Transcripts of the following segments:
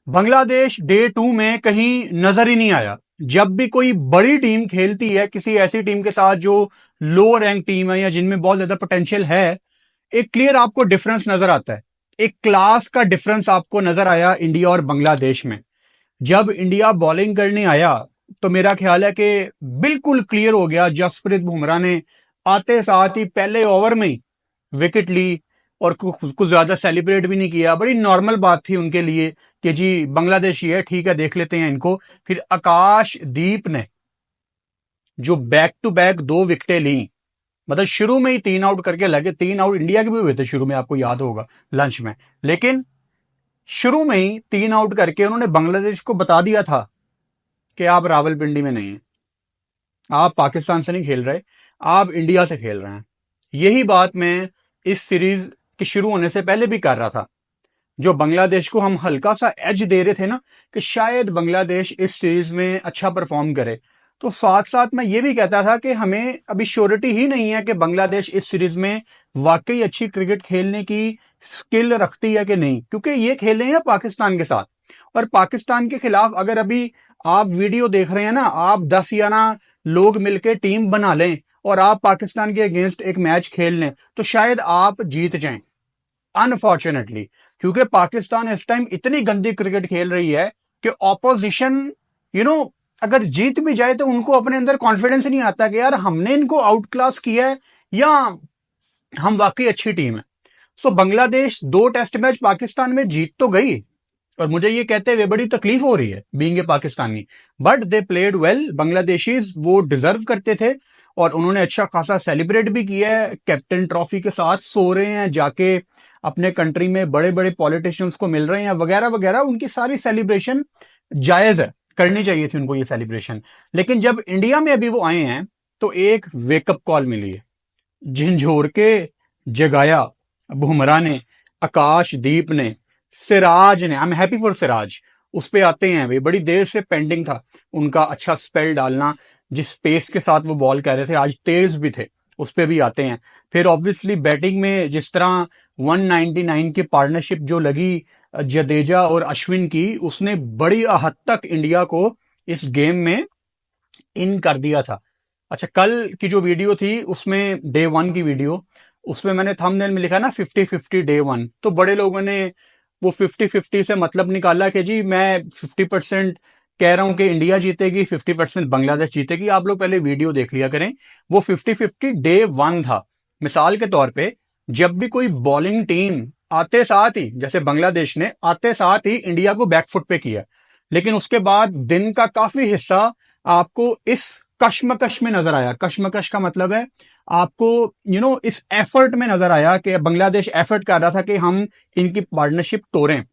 Bangladesh day 2 में कहीं नजर ही नहीं आया। जब भी कोई बड़ी टीम खेलती है किसी ऐसी टीम के साथ जो लो रैंक टीम है या जिनमें बहुत ज्यादा पोटेंशियल है, एक क्लियर आपको डिफरेंस नजर आता है। एक क्लास का डिफरेंस आपको नजर आया इंडिया और बांग्लादेश में। जब इंडिया बॉलिंग करने आया तो मेरा ख्याल है कि बिल्कुल क्लियर हो गया। जसप्रीत बुमराह ने आते साथ ही पहले ओवर में ही विकेट ली और कुछ ज्यादा सेलिब्रेट भी नहीं किया। बड़ी नॉर्मल बात थी उनके लिए कि जी बांग्लादेशी है, ठीक है, देख लेते हैं इनको। फिर आकाशदीप ने जो बैक टू बैक 2 विकेटें ली, मतलब शुरू में ही 3 आउट करके लगे। 3 आउट इंडिया के भी हुए थे शुरू में, आपको याद होगा लंच में। लेकिन शुरू में ही 3 आउट करके उन्होंने बांग्लादेश को बता दिया था कि आप रावलपिंडी में नहीं है, आप पाकिस्तान से नहीं खेल रहे, आप इंडिया से खेल रहे हैं। यही बात मैं इस सीरीज के शुरू होने से पहले भी कर रहा था। जो बांग्लादेश को हम हल्का सा एज दे रहे थे ना कि शायद बांग्लादेश इस सीरीज में अच्छा परफॉर्म करे, तो साथ साथ मैं ये भी कहता था कि हमें अभी श्योरिटी ही नहीं है कि बांग्लादेश इस सीरीज में वाकई अच्छी क्रिकेट खेलने की स्किल रखती है कि नहीं, क्योंकि ये खेले हैं पाकिस्तान के साथ। और पाकिस्तान के खिलाफ अगर अभी आप वीडियो देख रहे हैं ना, आप 10 या ना लोग मिलकर टीम बना लें और आप पाकिस्तान के अगेंस्ट एक मैच खेल लें तो शायद आप जीत जाएं, अनफॉर्चुनेटली। क्योंकि पाकिस्तान इस टाइम इतनी गंदी क्रिकेट खेल रही है कि ऑपोजिशन अगर जीत भी जाए तो उनको अपने अंदर कॉन्फिडेंस नहीं आता कि यार हमने इनको आउट क्लास किया है या हम वाकई अच्छी टीम है। सो बांग्लादेश 2 टेस्ट मैच पाकिस्तान में जीत तो गई और मुझे ये कहते हुए बड़ी तकलीफ हो रही है being a Pakistani, but they played well. Bangladeshis वो डिजर्व करते थे और उन्होंने अच्छा खासा सेलिब्रेट भी किया है। कैप्टन ट्रॉफी के साथ सो रहे हैं जाके, अपने कंट्री में बड़े बड़े पॉलिटिशियंस को मिल रहे हैं वगैरह वगैरह। उनकी सारी सेलिब्रेशन जायज है, करनी चाहिए थी उनको ये सेलिब्रेशन। लेकिन जब इंडिया में अभी वो आए हैं तो एक वेकअप कॉल मिली है, झिंझोर के जगाया बुमराह ने, आकाशदीप ने, सिराज ने। I am happy for Siraj. उस पे आते हैं, वे बड़ी देर से पेंडिंग था उनका अच्छा स्पेल डालना, जिस पेस के साथ वो बॉल कर रहे थे, आज तेज भी थे, उस पे भी आते हैं। फिर ऑब्वियसली बैटिंग में जिस तरह 199 की पार्टनरशिप जो लगी जडेजा और अश्विन की, उसने बड़ी हद तक इंडिया को इस गेम में इन कर दिया था। अच्छा, कल की जो वीडियो थी उसमें डे 1 की वीडियो, उसमें मैंने थंबनेल में लिखा ना 50-50 डे 1, तो बड़े लोगों ने वो 50-50 से मतलब निकाला कि जी मैं 50% कह रहा हूं कि इंडिया जीतेगी, 50% बांग्लादेश जीतेगी। आप लोग पहले वीडियो देख लिया करें। वो 50-50 डे 1 था। मिसाल के तौर पे जब भी कोई बॉलिंग टीम आते साथ ही, जैसे बांग्लादेश ने आते साथ ही इंडिया को बैकफुट पे किया, लेकिन उसके बाद दिन का काफी हिस्सा आपको इस कश्मकश में नजर आया। कश्मकश का मतलब है आपको इस एफर्ट में नजर आया कि बांग्लादेश एफर्ट कर रहा था कि हम इनकी पार्टनरशिप तोड़ें।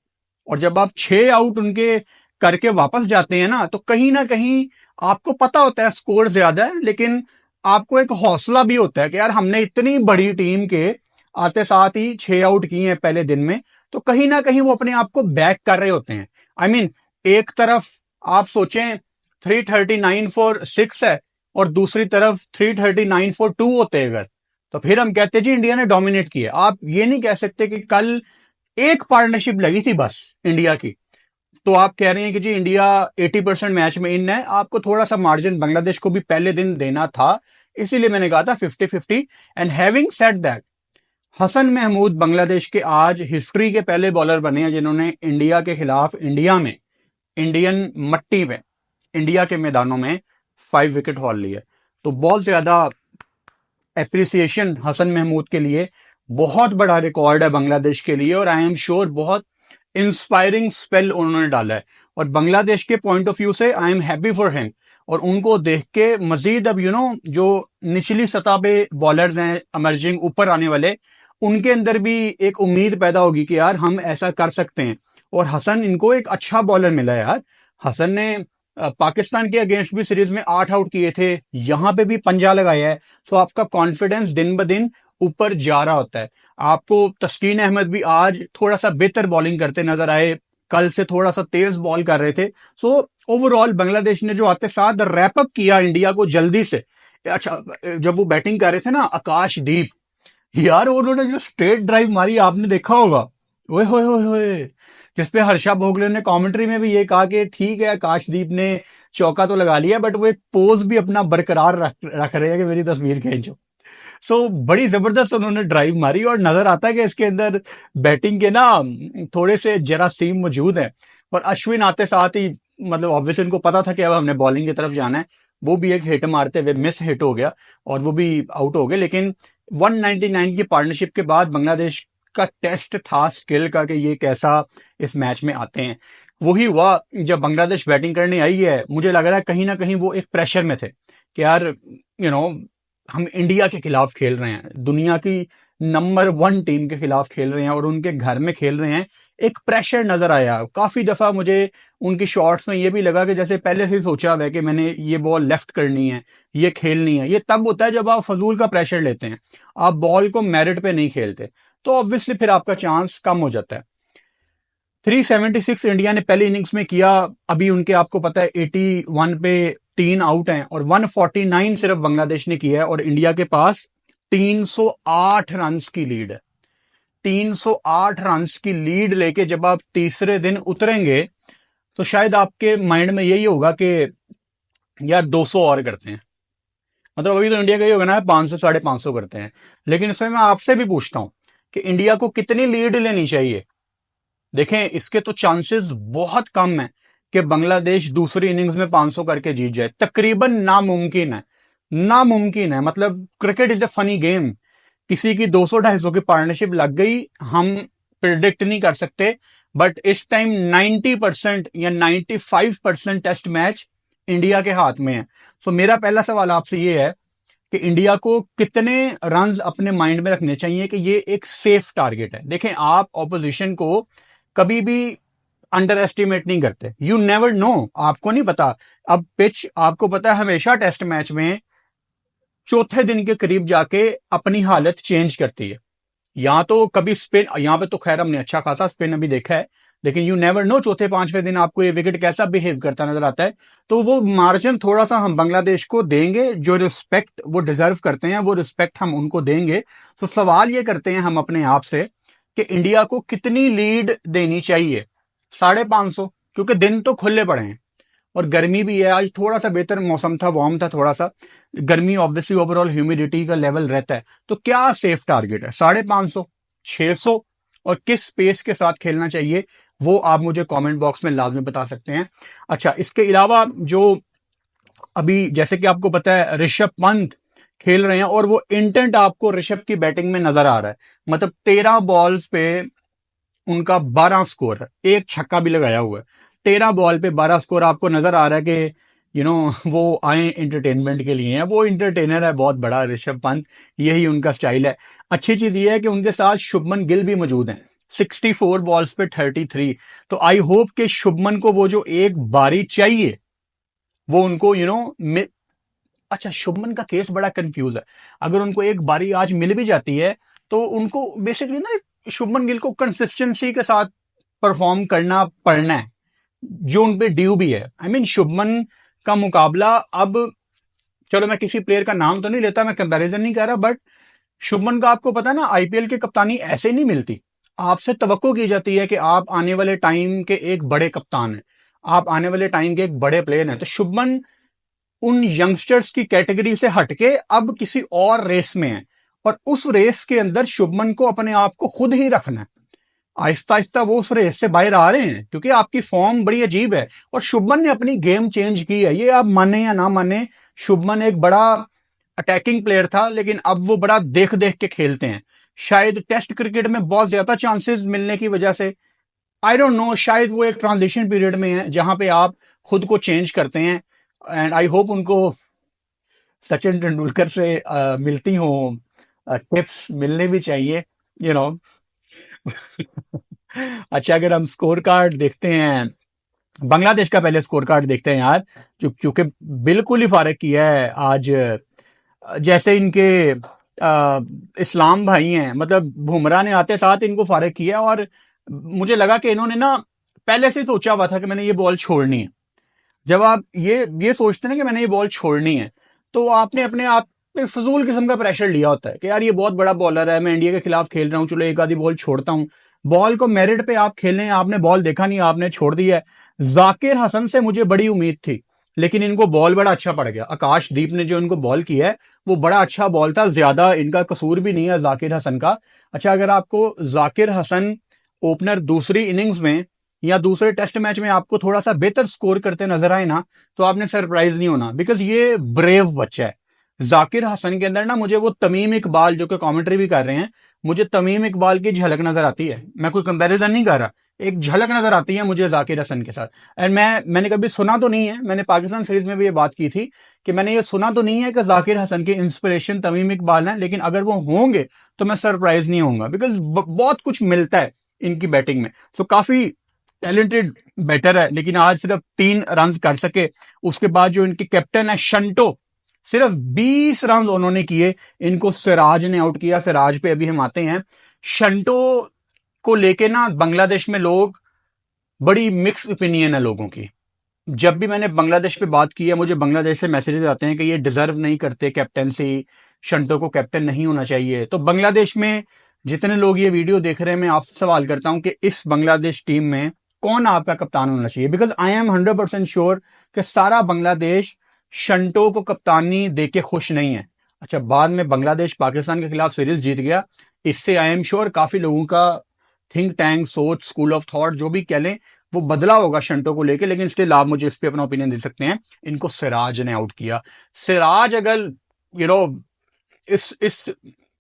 और जब आप 6 आउट उनके करके वापस जाते हैं ना, तो कहीं ना कहीं आपको पता होता है स्कोर ज्यादा है, लेकिन आपको एक हौसला भी होता है कि यार हमने इतनी बड़ी टीम के आते साथ ही 6 आउट किए हैं पहले दिन में, तो कहीं ना कहीं वो अपने आप को बैक कर रहे होते हैं। आई मीन एक तरफ आप सोचें 339 फॉर 6 है और दूसरी तरफ 339 फॉर 2 होते अगर, तो फिर हम कहते हैं जी इंडिया ने डोमिनेट किया। आप ये नहीं कह सकते कि कल एक पार्टनरशिप लगी थी बस इंडिया की, तो आप कह रहे हैं कि जी इंडिया 80% मैच में इन है। आपको थोड़ा सा मार्जिन बांग्लादेश को भी पहले दिन देना था, इसीलिए मैंने कहा था 50-50। And having said that, Hasan Mahmood Bangladesh के आज हिस्ट्री के पहले बॉलर बने हैं जिन्होंने इंडिया के खिलाफ इंडिया में, इंडियन मट्टी में, इंडिया के मैदानों में 5 विकेट हॉल लिए। तो बहुत ज्यादा एप्रिसिएशन हसन महमूद के लिए, बहुत बड़ा रिकॉर्ड है बांग्लादेश के लिए और आई एम श्योर बहुत इंस्पायरिंग स्पेल उन्होंने डाला है। और बांग्लादेश के पॉइंट ऑफ व्यू से I am happy for him. और उनको देख के मजीद अब जो निचली सतह पे बॉलर्स हैं अमर्जिंग ऊपर आने वाले, उनके अंदर भी एक उम्मीद पैदा होगी कि यार हम ऐसा कर सकते हैं। और हसन इनको एक अच्छा बॉलर मिला यार। हसन ने पाकिस्तान के अगेंस्ट भी सीरीज में 8 आउट किए थे, यहां पे भी पंजा लगाया है। सो आपका कॉन्फिडेंस दिन ब दिन ऊपर जा रहा होता है। आपको तस्कीन अहमद भी आज थोड़ा सा बेहतर बॉलिंग करते नजर आए, कल से थोड़ा सा तेज बॉल कर रहे थे। सो ओवरऑल बांग्लादेश ने जो आते साथ रैप अप किया इंडिया को जल्दी से। अच्छा, जब वो बैटिंग कर रहे थे ना आकाशदीप, यार उन्होंने जो स्ट्रेट ड्राइव मारी आपने देखा होगा, ओए होए होए होए, जिसपे हर्षा भोगले ने कमेंट्री में भी ये कहा कि ठीक है आकाशदीप ने चौका तो लगा लिया, बट वो एक पोज भी अपना बरकरार रख रहे हैं कि मेरी तस्वीर खींचो। सो बड़ी जबरदस्त उन्होंने ड्राइव मारी, और नजर आता है कि इसके अंदर बैटिंग के ना थोड़े से जरासीम मौजूद हैं। और अश्विन आते साथ ही मतलब ऑब्वियसली उनको पता था कि अब हमने बॉलिंग की तरफ जाना है, वो भी एक हिट मारते हुए मिस हिट हो गया और वो भी आउट हो गए। लेकिन 199 की पार्टनरशिप के बाद बांग्लादेश का टेस्ट था स्किल का कि ये कैसा इस मैच में आते हैं। वही हुआ जब बांग्लादेश बैटिंग करने आई है, मुझे लग रहा है कहीं ना कहीं वो एक प्रेशर में थे कि यार हम इंडिया के खिलाफ खेल रहे हैं, दुनिया की नंबर 1 टीम के खिलाफ खेल रहे हैं और उनके घर में खेल रहे हैं। एक प्रेशर नजर आया काफी दफा मुझे उनकी शॉट्स में। ये भी लगा कि जैसे पहले से ही सोचा हुआ है कि मैंने ये बॉल लेफ्ट करनी है, ये खेलनी है। ये तब होता है जब आप फजूल का प्रेशर लेते हैं, आप बॉल को मेरिट पे नहीं खेलते, तो ऑब्वियसली फिर आपका चांस कम हो जाता है। 376 इंडिया ने पहली इनिंग्स में किया। अभी उनके आपको पता है 81 पे 3 आउट हैं, और 149 सिर्फ बांग्लादेश ने किया है, और इंडिया के पास 308 रन की लीड है। 308 रन की लीड लेके जब आप तीसरे दिन उतरेंगे तो शायद आपके माइंड में यही होगा कि यार 200 और करते हैं। मतलब अभी तो इंडिया का ही होगा ना 500 550 करते हैं। लेकिन इसमें मैं आपसे भी पूछता हूं कि इंडिया को कितनी लीड लेनी चाहिए। देखें, इसके तो चांसेस बहुत कम है कि बांग्लादेश दूसरी इनिंग्स में 500 करके जीत जाए। तकरीबन नामुमकिन है, नामुमकिन है। मतलब cricket is a funny game. किसी की 200-250 की पार्टनरशिप लग गई, हम प्रिडिक्ट नहीं कर सकते। बट इस टाइम 90% या 95% टेस्ट मैच इंडिया के हाथ में है। सो मेरा पहला सवाल आपसे ये है कि इंडिया को कितने रन्स अपने माइंड में रखने चाहिए कि ये एक सेफ टारगेट है। देखें, आप ऑपोजिशन को कभी भी अंडर एस्टिमेट नहीं करते। यू नेवर नो, आपको नहीं पता। अब पिच आपको पता है हमेशा टेस्ट मैच में चौथे दिन के करीब जाके अपनी हालत चेंज करती है। या तो कभी स्पिन, यहां पे तो खैर हमने अच्छा खासा स्पिन अभी देखा है, लेकिन यू नेवर नो चौथे पांचवें दिन आपको ये विकेट कैसा बिहेव करता नजर आता है। तो वो मार्जिन थोड़ा सा हम बांग्लादेश को देंगे, जो रिस्पेक्ट वो डिजर्व करते हैं वो रिस्पेक्ट हम उनको देंगे। तो सवाल ये करते हैं हम अपने आप से कि इंडिया को कितनी लीड देनी चाहिए। 550, क्योंकि दिन तो खुले पड़े हैं और गर्मी भी है। आज थोड़ा सा बेहतर मौसम था, वार्म था थोड़ा सा। गर्मी ऑब्वियसली ओवरऑल ह्यूमिडिटी का लेवल रहता है। तो क्या सेफ टारगेट है, 550, 600, और किस स्पेस के साथ खेलना चाहिए वो आप मुझे कमेंट बॉक्स में लाजमी बता सकते हैं। अच्छा, इसके अलावा जो अभी जैसे कि आपको पता है ऋषभ पंत खेल रहे हैं, और वो इंटेंट आपको ऋषभ की बैटिंग में नजर आ रहा है। मतलब 13 बॉल्स पे उनका 12 स्कोर है, एक छक्का भी लगाया हुआ है। 13 बॉल पे 12 स्कोर आपको नजर आ रहा है कि वो आए एंटरटेनमेंट के लिए हैं। वो इंटरटेनर है बहुत बड़ा ऋषभ पंत, यही उनका स्टाइल है। अच्छी चीज ये है कि उनके साथ शुभमन गिल भी मौजूद हैं, 64 बॉल्स पे 33। तो आई होप कि शुभमन को वो जो एक बारी चाहिए वो उनको अच्छा, शुभमन का केस बड़ा कंफ्यूज है। अगर उनको एक बारी आज मिल भी जाती है तो उनको बेसिकली ना शुभमन गिल को कंसिस्टेंसी के साथ परफॉर्म करना पड़ना है, जो उन पे ड्यू भी है। आई मीन शुभमन का मुकाबला अब, चलो मैं किसी प्लेयर का नाम तो नहीं लेता, मैं कंपैरिजन नहीं कर रहा, बट शुभमन का आपको पता है ना आईपीएल की कप्तानी ऐसे नहीं मिलती। आपसे तवक्को की जाती है कि आप आने वाले टाइम के एक बड़े कप्तान हैं, आप आने वाले टाइम के एक बड़े प्लेयर हैं। तो शुभमन उन यंगस्टर्स की कैटेगरी से हटके अब किसी और रेस में है, और उस रेस के अंदर शुभमन को अपने आप को खुद ही रखना है। आहिस्ता आहिस्ता वो उस रेस से बाहर आ रहे हैं, क्योंकि आपकी फॉर्म बड़ी अजीब है और शुभमन ने अपनी गेम चेंज की है। ये आप माने या ना माने, शुभमन एक बड़ा अटैकिंग प्लेयर था, लेकिन अब वो बड़ा देख देख के खेलते हैं। शायद टेस्ट क्रिकेट में बहुत ज्यादा चांसेस मिलने की वजह से, आई डोंट नो, शायद वो एक ट्रांजिशन पीरियड में है जहां पे आप खुद को चेंज करते हैं। एंड आई होप उनको सचिन तेंदुलकर से मिलती हो टिप्स, मिलने भी चाहिए यू नो अच्छा, अगर हम स्कोर कार्ड देखते हैं, बांग्लादेश का पहले स्कोर कार्ड देखते हैं यार, क्योंकि बिल्कुल ही फारक किया है आज। जैसे इनके इस्लाम भाई हैं, मतलब बुमराह ने आते साथ इनको फारक किया, और मुझे लगा कि इन्होंने ना पहले से सोचा हुआ था कि मैंने ये बॉल छोड़नी है। जब आप ये सोचते हैं कि मैंने ये बॉल छोड़नी है, तो आपने अपने आप पे फजूल किस्म का प्रेशर लिया होता है कि यार ये बहुत बड़ा बॉलर है, मैं इंडिया के खिलाफ खेल रहा हूं, चलो एक आधी बॉल छोड़ता हूं। बॉल को मेरिट पे आप खेलें, आपने बॉल देखा नहीं, आपने छोड़ दिया है। जाकिर हसन से मुझे बड़ी उम्मीद थी, लेकिन इनको बॉल बड़ा अच्छा पड़ गया। आकाशदीप ने जो इनको बॉल किया है वो बड़ा अच्छा बॉल था, ज्यादा इनका कसूर भी नहीं है जाकिर हसन का। अच्छा, अगर आपको जाकिर हसन ओपनर दूसरी इनिंग्स में या दूसरे टेस्ट मैच में आपको थोड़ा सा बेहतर स्कोर करते नजर आए ना, तो आपने सरप्राइज नहीं होना, बिकॉज ये ब्रेव बच्चा है। जाकिर हसन के अंदर ना मुझे वो तमीम इकबाल, जो कि कमेंट्री भी कर रहे हैं, मुझे तमीम इकबाल की झलक नजर आती है। मैं कोई कंपैरिजन नहीं कर रहा, एक झलक नजर आती है मुझे जाकिर हसन के साथ। एंड मैंने कभी सुना तो नहीं है, मैंने पाकिस्तान सीरीज में भी ये बात की थी कि मैंने ये सुना तो नहीं है कि जाकिर हसन की इंस्पिरेशन तमीम इकबाल है, लेकिन अगर वो होंगे तो मैं सरप्राइज नहीं होऊंगा, बिकॉज बहुत कुछ मिलता है इनकी बैटिंग में। तो काफी टैलेंटेड बैटर है, लेकिन आज सिर्फ 3 रन कर सके। उसके बाद जो इनके कैप्टन है शंटो, सिर्फ 20 रन उन्होंने किए, इनको सिराज ने आउट किया। सिराज पे अभी हम आते हैं। शंटो को लेके ना बांग्लादेश में लोग, बड़ी मिक्स ओपिनियन है लोगों की। जब भी मैंने बांग्लादेश पे बात की है, मुझे बांग्लादेश से मैसेजेस आते हैं कि ये डिजर्व नहीं करते कैप्टनसी, शंटो को कैप्टन नहीं होना चाहिए। तो बांग्लादेश में जितने लोग ये वीडियो देख रहे हैं, मैं आपसे सवाल करता हूं कि इस बांग्लादेश टीम में कौन आपका कप्तान होना चाहिए? बिकॉज आई एम 100% श्योर कि सारा बांग्लादेश शंटो को कप्तानी देके खुश नहीं है। अच्छा, बाद में बांग्लादेश पाकिस्तान के खिलाफ सीरीज जीत गया, इससे आई एम श्योर काफी लोगों का थिंक टैंक, सोच, स्कूल ऑफ थॉट जो भी कह लें, वो बदला होगा शंटो को लेके। लेकिन स्टिल आप मुझे इस पे अपना ओपिनियन दे सकते हैं। इनको सिराज ने आउट किया। सिराज अगर इस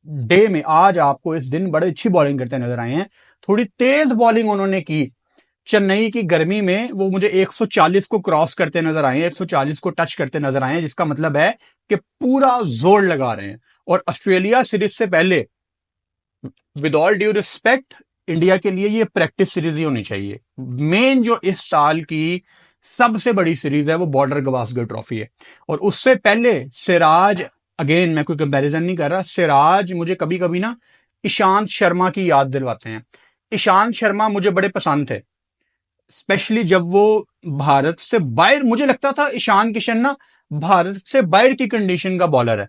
डे में, आज आपको इस दिन बड़े अच्छी बॉलिंग करते नजर आए हैं। थोड़ी तेज बॉलिंग उन्होंने की। चेन्नई की गर्मी में वो मुझे 140 को क्रॉस करते नजर आए हैं, 140 को टच करते नजर आए हैं, जिसका मतलब है कि पूरा जोर लगा रहे हैं। और ऑस्ट्रेलिया सीरीज से पहले, with all due respect, India के लिए ये प्रैक्टिस सीरीज ही होनी चाहिए। मेन जो इस साल की सबसे बड़ी सीरीज है वो बॉर्डर गवास्कर ट्रॉफी है। और उससे पहले सिराज, अगेन मैं कोई कंपैरिजन नहीं कर रहा, सिराज मुझे कभी कभी ना ईशांत शर्मा की याद दिलवाते हैं। ईशांत शर्मा मुझे बड़े पसंद थे, स्पेशली जब वो भारत से बाहर, मुझे लगता था ईशान किशन ना भारत से बाहर की कंडीशन का बॉलर है।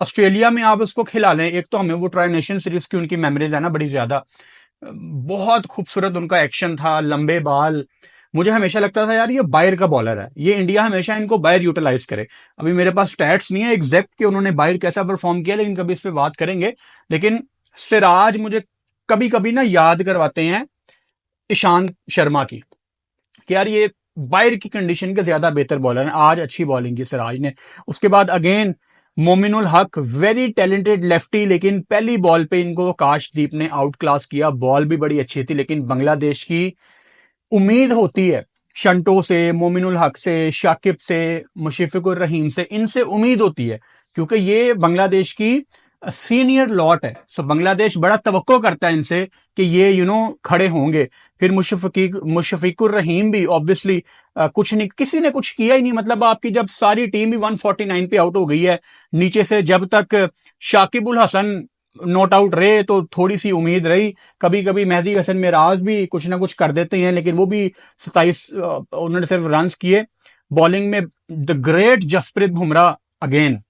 ऑस्ट्रेलिया में आप उसको खिला लें, एक तो हमें वो ट्राई नेशन सीरीज की उनकी मेमोरीज है ना बड़ी ज्यादा, बहुत खूबसूरत उनका एक्शन था, लंबे बाल। मुझे हमेशा लगता था यार ये बाहर का बॉलर है, ये इंडिया हमेशा इनको बाहर यूटिलाइज करे। अभी मेरे पास स्टैट्स नहीं है एग्जैक्ट कि उन्होंने बाहर कैसा परफॉर्म किया, लेकिन कभी इस पे बात करेंगे। लेकिन सिराज मुझे कभी कभी ना याद करवाते हैं ईशांत शर्मा की, कि यार ये बाहर की कंडीशन के ज्यादा बेहतर बॉलर है। आज अच्छी बॉलिंग की सिराज ने। उसके बाद अगेन मोमिनुल हक, वेरी टैलेंटेड लेफ्टी, लेकिन पहली बॉल पे इनको आकाशदीप ने आउट क्लास किया। बॉल भी बड़ी अच्छी थी, लेकिन बांग्लादेश की उम्मीद होती है शंटो से, मोमिनुल हक से, शाकिब से, मुशफिकुर रहीम से, इनसे उम्मीद होती है, क्योंकि ये बांग्लादेश की सीनियर लॉट है। सो बांग्लादेश बड़ा तवक्को करता है इनसे कि ये खड़े होंगे। फिर मुशफिकुर रहीम भी ऑब्वियसली कुछ नहीं, किसी ने कुछ किया ही नहीं। मतलब आपकी जब सारी टीम ही 149 पे आउट हो गई है, नीचे से जब तक शाकिबुल हसन नॉट आउट रहे तो थोड़ी सी उम्मीद रही। कभी कभी मेहदी हसन मिराज भी कुछ ना कुछ कर देते हैं, लेकिन वो भी 27 उन्होंने सिर्फ रन किए। बॉलिंग में the great Jasprit Bumrah. Again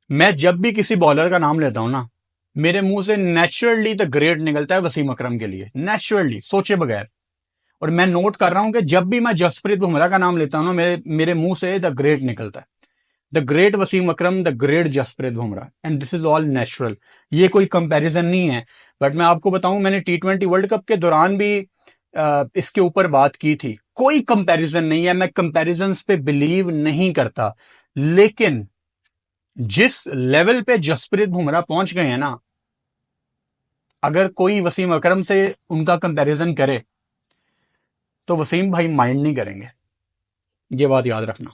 मैं जब भी किसी बॉलर का नाम लेता हूं ना, मेरे मुंह से नेचुरली द ग्रेट निकलता है वसीम अकरम के लिए, नेचुरली, सोचे बगैर। और मैं नोट कर रहा हूं कि जब भी मैं जसप्रीत बुमराह का नाम लेता हूं ना, मेरे मुंह से द ग्रेट निकलता है। The great Wasim Akram, the great Jasprit Bumrah, and this is all natural. ये कोई कंपैरिजन नहीं है। बट मैं आपको बताऊं, मैंने T20 वर्ल्ड कप के दौरान भी इसके ऊपर बात की थी। कोई कंपैरिजन नहीं है, मैं कंपैरिजन पे बिलीव नहीं करता। लेकिन जिस लेवल पे जसप्रीत बुमराह पहुंच गए हैं ना, अगर कोई वसीम अकरम से उनका कंपैरिजन करे तो वसीम भाई माइंड नहीं करेंगे, ये बात याद रखना।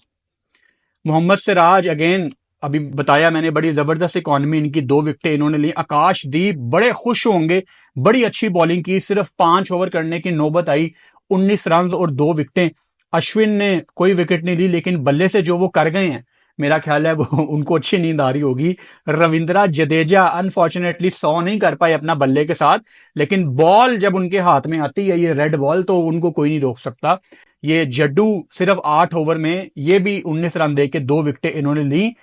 मोहम्मद सिराज, अगेन अभी बताया मैंने, बड़ी जबरदस्त इकॉनमी इनकी, 2 विकेटें इन्होंने ली। आकाशदीप बड़े खुश होंगे, बड़ी अच्छी बॉलिंग की, सिर्फ 5 ओवर करने की नौबत आई, 19 रन और 2 विकेटें। अश्विन ने कोई विकेट नहीं ली, लेकिन बल्ले से जो वो कर गए हैं, मेरा ख्याल है वो उनको अच्छी नींद आ रही होगी। रविंद्रा जडेजा अनफॉर्चुनेटली 100 नहीं कर पाए अपना बल्ले के साथ, लेकिन बॉल जब उनके हाथ में आती है, ये रेड बॉल, तो उनको कोई नहीं रोक सकता। ये जड्डू सिर्फ 8 ओवर में ये भी 19 रन देके 2 विकेटें इन्होंने ली।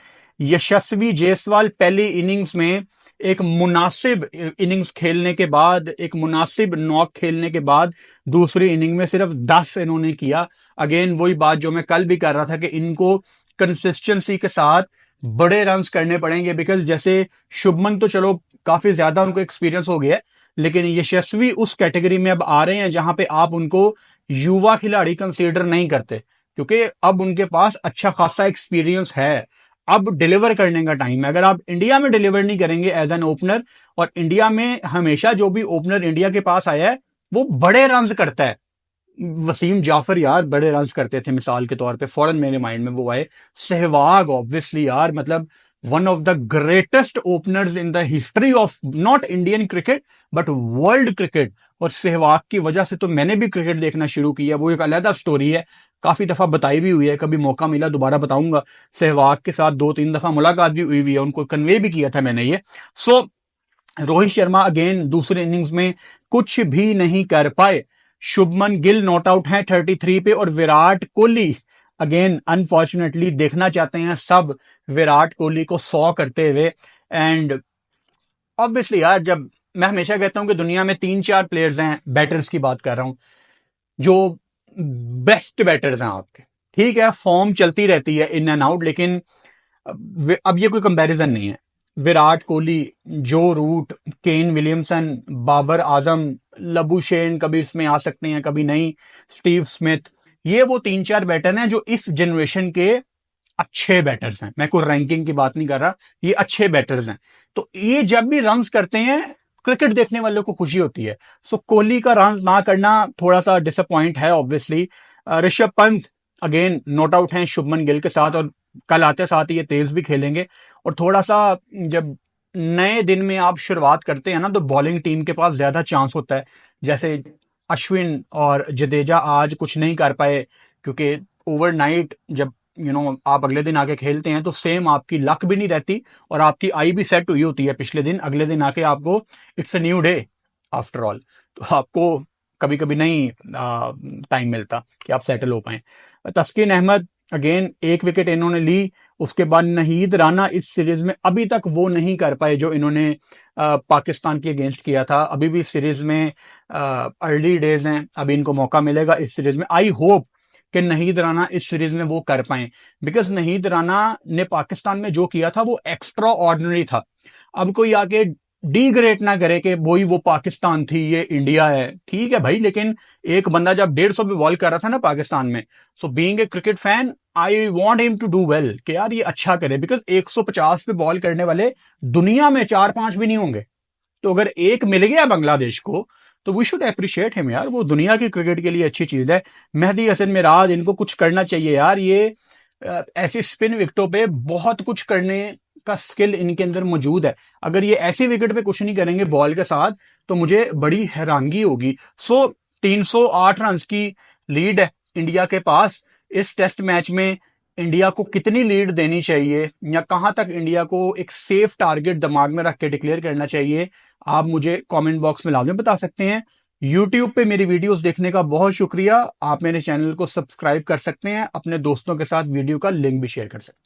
यशस्वी जायसवाल पहली इनिंग्स में एक मुनासिब इनिंग्स खेलने के बाद, एक मुनासिब नॉक खेलने के बाद दूसरी इनिंग में सिर्फ 10 इन्होंने किया। अगेन वही बात जो मैं कल भी कर रहा था कि इनको कंसिस्टेंसी के साथ बड़े रन्स करने पड़ेंगे, बिकॉज जैसे शुभमन तो चलो काफी ज्यादा उनको एक्सपीरियंस हो गया है, लेकिन यशस्वी उस कैटेगरी में अब आ रहे हैं जहां पे आप उनको युवा खिलाड़ी कंसीडर नहीं करते, क्योंकि अब उनके पास अच्छा खासा एक्सपीरियंस है। अब डिलीवर करने का टाइम है। अगर आप इंडिया में डिलीवर नहीं करेंगे एज एन ओपनर, और इंडिया में हमेशा जो भी ओपनर इंडिया के पास आया है वो बड़े रन्स करता है। वसीम जाफर यार बड़े रन्स करते थे, मिसाल के तौर पे फौरन मेरे माइंड में वो आए। सहवाग ऑब्वियसली यार, मतलब one of the greatest openers in the history of not Indian cricket but world cricket. और सहवाग की वजह से तो मैंने भी क्रिकेट देखना शुरू किया, वो एक अलग स्टोरी है, काफी दफा बताई भी हुई है, कभी मौका मिला दोबारा बताऊंगा। सहवाग के साथ 2-3 दफा मुलाकात भी हुई है, उनको कन्वे भी किया था मैंने ये। सो रोहित शर्मा अगेन दूसरे इनिंग्स में कुछ भी नहीं कर पाए। शुभमन गिल नॉट आउट है 33 पे, और विराट कोहली अगेन अनफॉर्चुनेटली देखना चाहते हैं सब विराट कोहली को 100 करते हुए। एंड ऑब्वियसली यार, जब मैं हमेशा कहता हूं कि दुनिया में 3-4 प्लेयर्स हैं, बैटर्स की बात कर रहा हूं, जो बेस्ट बैटर्स हैं आपके, ठीक है फॉर्म चलती रहती है इन एंड आउट, लेकिन अब ये कोई कंपैरिजन नहीं है। विराट कोहली, जो root, Kane Williamson, Babar Azam, Labuschagne कभी इसमें आ सकते हैं कभी नहीं, स्टीव स्मिथ, ये वो 3-4 बैटर हैं जो इस जनरेशन के अच्छे बैटर्स हैं। मैं कोई रैंकिंग की बात नहीं कर रहा, ये अच्छे बैटर्स हैं। तो ये जब भी रन्स करते हैं क्रिकेट देखने वालों को खुशी होती है। सो कोहली का रन ना करना थोड़ा सा डिसअपॉइंट है obviously. Rishabh Pant again not out हैं शुभमन गिल के साथ, और कल आते साथ ही ये तेज भी खेलेंगे। और थोड़ा सा जब नए दिन में आप शुरुआत करते हैं ना, तो बॉलिंग टीम के पास ज्यादा चांस होता है। जैसे अश्विन और जडेजा आज कुछ नहीं कर पाए, क्योंकि ओवरनाइट जब आप अगले दिन आके खेलते हैं तो सेम आपकी लक भी नहीं रहती, और आपकी आई भी सेट हुई होती है पिछले दिन, अगले दिन आके आपको it's a new day after all, तो आपको कभी कभी नहीं टाइम मिलता कि आप सेटल हो पाए। तस्किन अहमद अगेन 1 विकेट इन्होंने ली, उसके बाद नहीद राना इस सीरीज में अभी तक वो नहीं कर पाए जो इन्होंने पाकिस्तान के अगेंस्ट किया था। अभी भी सीरीज में अर्ली डेज हैं, अभी इनको मौका मिलेगा इस सीरीज में। आई होप कि नहीद राना इस सीरीज में वो कर पाए, बिकॉज नहीद राना ने पाकिस्तान में जो किया था वो एक्स्ट्रा ऑर्डिनरी था। अब कोई आके डीग्रेड ना करे कि वही वो पाकिस्तान थी ये इंडिया है, ठीक है भाई, लेकिन एक बंदा जब 150 पे बॉल कर रहा था ना पाकिस्तान में, so being a cricket fan I want him to do well, कि यार ये अच्छा करे, बिकॉज 150 पे बॉल करने वाले दुनिया में 4-5 भी नहीं होंगे। तो अगर एक मिल गया बांग्लादेश को तो वी शुड अप्रिशिएट हिम यार, वो दुनिया की क्रिकेट के लिए अच्छी चीज है। मेहदी हसन मिराज, इनको कुछ करना चाहिए यार, ये ऐसी स्पिन विकेटों पे बहुत कुछ करने का स्किल इनके अंदर मौजूद है। अगर ये ऐसी विकेट पे कुछ नहीं करेंगे बॉल के साथ तो मुझे बड़ी हैरानगी होगी। सो 308 रन की लीड है इंडिया के पास। इस टेस्ट मैच में इंडिया को कितनी लीड देनी चाहिए, या कहां तक इंडिया को एक सेफ टारगेट दिमाग में रख के डिक्लेयर करना चाहिए, आप मुझे कमेंट बॉक्स में लाजमी बता सकते हैं। यूट्यूब पे मेरी वीडियोस देखने का बहुत शुक्रिया। आप मेरे चैनल को सब्सक्राइब कर सकते हैं, अपने दोस्तों के साथ वीडियो का लिंक भी शेयर कर सकते हैं।